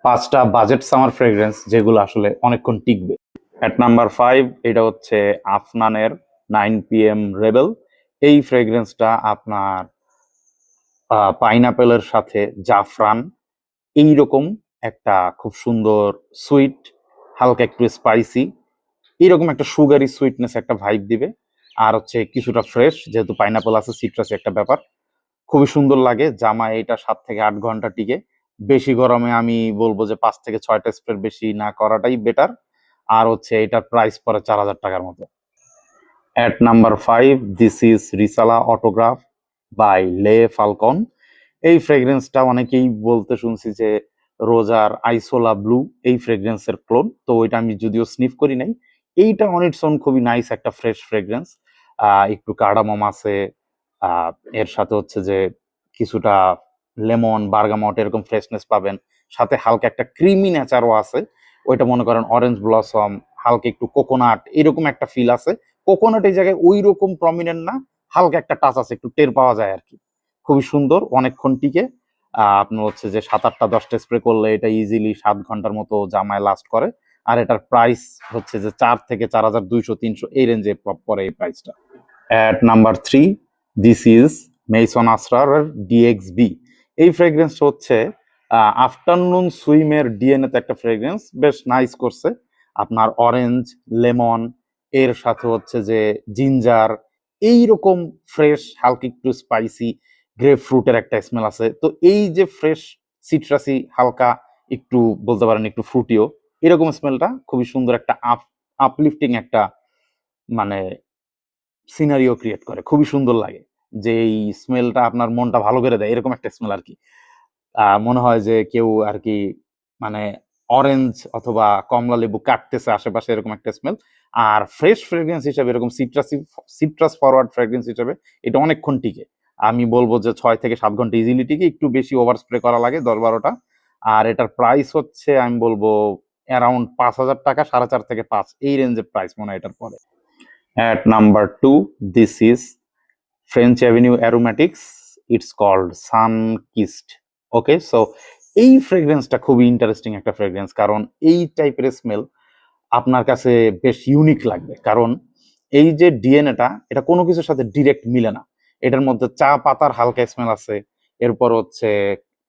5টা budget summer fragrance যেগুলো আসলে অনেকক্ষণ টিকবে। এট নাম্বার 5 এটা হচ্ছে আফনানের 9 PM রেবেল। এই ফ্রেগ্রেন্সটা আপনার পাইনাপেলের সাথে জাফরান এইরকম একটা খুব সুন্দর সুইট, হালকা একটু স্পাইসি, এইরকম একটা সুগারি সুইটনেস একটা ভাইব দিবে। আর হচ্ছে কিছুটা ফ্রেশ, যেহেতু পাইনাপেল আছে, সিট্রাসি একটা ব্যাপার, খুবই সুন্দর লাগে। জামায় এটা 7 থেকে 8 ঘন্টা টিকে। বেশি গরমে আমি বলবো যে 5 থেকে 6টা স্প্রে বেশি না করাটাই বেটার। আর হচ্ছে এটার প্রাইস পড়ে 4,000 টাকার মতো। At number 5 this is Risala autograph by Le Falcon. এই ফ্রেগ্রেন্সটা অনেকেই বলতে শুনছি যে রোজার আইসোলা ব্লু এই ফ্রেগ্রেন্সের ক্লোন, তো ওইটা আমি যদিও স্নিফ করি নাই। এইটা অন ইটস ওন খুবই নাইস একটা ফ্রেশ ফ্রেগ্রেন্স। একটু কার্ডামম আছে, আহ, এর সাথে হচ্ছে যে কিছুটা লেমন বার্গামট এরকম ফ্রেশনেস পাবেন, সাথে হালকা একটা ক্রিমি নেচারও আছে। ওইটা মনে করেন অরেঞ্জ ব্লসম, হালকা একটু কোকোনাট এরকম একটা ফিল আছে। কোকোনাট এই জায়গায় ওই রকম প্রমিনেন্ট না, হালকা একটা টাচ আছে, একটু টের পাওয়া যায় আর কি। খুবই সুন্দর, অনেকক্ষণ টিকে। আপনার হচ্ছে যে 7, 8, 10টা স্প্রে করলে এটা ইজিলি 7 ঘন্টার মতো জামায় লাস্ট করে। আর এটার প্রাইস হচ্ছে যে 4 থেকে 4,200 300 এই রেঞ্জে পড়ে এই প্রাইসটা। At number 3 this is Maison Asrar DXB. এই ফ্রেগ্রেন্স হচ্ছে আফটারনুন সুইমের ডিএনএ তে একটা ফ্রেগ্রেন্স, বেশ নাইস করছে। আপনার অরেঞ্জ, লেমন, এর সাথে হচ্ছে যে জিঞ্জার, এইরকম ফ্রেশ, হালকা একটু স্পাইসি গ্রেপ ফ্রুটের একটা স্মেল আছে। তো এই যে ফ্রেশ সিট্রাসি হালকা একটু বলতে পারেন একটু ফ্রুটিও, এরকম স্মেলটা খুবই সুন্দর একটা আপলিফটিং একটা মানে সিনারিও ক্রিয়েট করে, খুবই সুন্দর লাগে। যে এই স্মেলটা আপনার মনটা ভালো করে দেয়, এরকম একটা স্মেল আর কি। মনে হয় যে কেউ আর কি মানে অরেঞ্জ অথবা কমলা লেবু কাটতেছে আশেপাশে, এরকম একটা স্মেল। আর ফ্রেশ ফ্রেগ্রেন্স হিসেবে এরকম সিট্রাস ফরওয়ার্ড ফ্রেগ্রেন্স হিসেবে এটা অনেকক্ষণ টিকে। আমি বলবো যে 6 থেকে 7 ঘন্টা ইজিলি টিকে, একটু বেশি ওভার স্প্রে করা লাগে 10-12টা। আর এটার প্রাইস হচ্ছে আমি বলবো অ্যারাউন্ড 5,000 টাকা, 4.5 থেকে 5 এই রেঞ্জের প্রাইস মনে হয় এটার পরে। At number 2, this is French Avenue Aromatics. It's called Sun Kissed. Okay, so এই ফ্রেগ্রেন্সটা খুবই ইন্টারেস্টিং একটা ফ্রেগ্রেন্স, কারণ এই টাইপের স্মেল আপনার কাছে বেশ ইউনিক লাগবে। কারণ এই যে ডিএনএটা, এটা কোনো কিছুর সাথে ডিরেক্ট মিলে না। এটার মধ্যে চা পাতার হালকা স্মেল আছে, এরপর হচ্ছে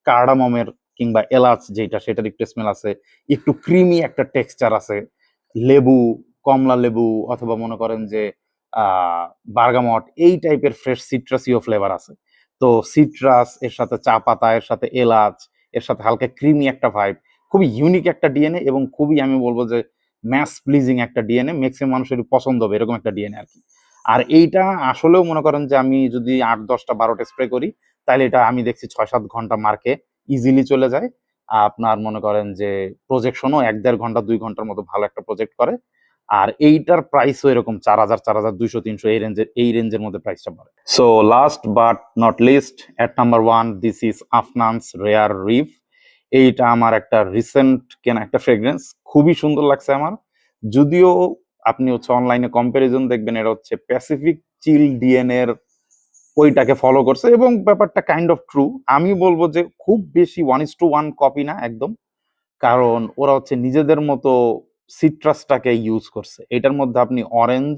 কার্ডামমের কিংবা এলাচ যেটা সেটার একটু স্মেল আছে, একটু ক্রিমি একটা টেক্সচার আছে, লেবু, কমলা লেবু অথবা মনে করেন যে বার্গামট এই টাইপের ফ্রেশ সিট্রাসিও ফ্লেভার আছে। তো সিট্রাস এর সাথে চা পাতা, এর সাথে এলাচ, এর সাথে হালকা ক্রিমি একটা ভাইব, খুবই ইউনিক একটা ডিএনএ, এবং খুবই আমি বলবো যে ম্যাস প্লিজিং একটা ডিএনএ, ম্যাক্সিমাম মানুষেরই পছন্দ হবে এরকম একটা ডিএনএ আর কি। আর এইটা আসলেও মনে করেন যে আমি যদি 8, 10টা, 12টা স্প্রে করি, তাহলে এটা আমি দেখছি 6, 7 ঘন্টা মার্কে ইজিলি চলে যায়। আপনার মনে করেন যে প্রজেকশনও 1, 1.5 ঘন্টা 2 ঘন্টার মতো ভালো একটা প্রজেক্ট করে। আর এইটার প্রাইসও এরকম 4,000, 4,200, 300 এই রেঞ্জের মধ্যে প্রাইসটা পড়ে। So last but not least, at number 1 this is Afnan's rare reef. এইটা আমার একটা রিসেন্ট কেনা একটা ফ্রেগ্রেন্স, খুবই সুন্দর লাগছে আমার। যদিও আপনি হচ্ছে অনলাইনে কম্পারিজন দেখবেন, এটা হচ্ছে প্যাসিফিক চিল ডিএনএ এর ওইটাকে ফলো করছে, এবং ব্যাপারটা কাইন্ড অফ ট্রু। আমি বলবো যে খুব বেশি 1:1 কপি না একদম, কারণ ওরা হচ্ছে নিজেদের মতো সিট্রাসটাকে ইউজ করছে। এটার মধ্যে আপনি অরেঞ্জ,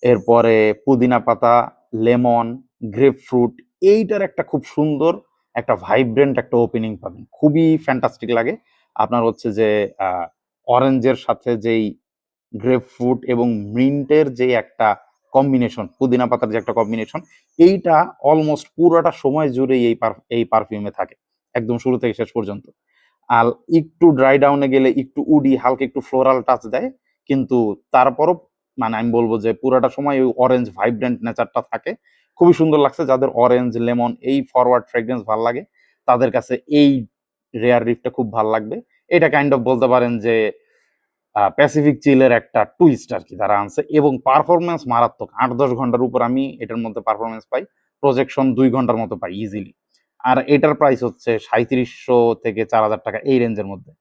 এরপরে পুদিনা পাতা, লেমন, গ্রেপ ফ্রুট, এইটার একটা খুব সুন্দর একটা ভাইব্রেন্ট একটা ওপেনিং পাবেন, খুবই ফ্যান্টাস্টিক লাগে। আপনার হচ্ছে যে অরেঞ্জের সাথে যেই গ্রেপ ফ্রুট এবং মিন্টের যে একটা কম্বিনেশন, পুদিনা পাতার যে একটা কম্বিনেশন, এইটা অলমোস্ট পুরোটা সময় জুড়েই এই পারফিউমে থাকে, একদম শুরু থেকে শেষ পর্যন্ত। আর একটু ড্রাই ডাউনে গেলে একটু উডি, হালকা একটু ফ্লোরাল টাচ দেয়, কিন্তু তারপরও মানে আমি বলবো যে পুরাটা সময় ওই অরেঞ্জ ভাইব্রেন্ট নেচারটা থাকে। খুবই সুন্দর লাগছে। যাদের অরেঞ্জ, লেমন এই ফরওয়ার্ড ফ্রেগ্রেন্স ভাল লাগে, তাদের কাছে এই রেয়ার রিফটা খুব ভাল লাগবে। এটা কাইন্ড অফ বলতে পারেন যে প্যাসিফিক চিলের একটা টুইস্ট আর কি তারা আনছে, এবং পারফরমেন্স মারাত্মক। 8-10 ঘন্টার উপর আমি এটার মধ্যে পারফরমেন্স পাই, প্রজেকশন 2 ঘন্টার মতো পাই ইজিলি। আর এটার প্রাইস হচ্ছে 3,500 থেকে 4,000 টাকা এই রেঞ্জের মধ্যে।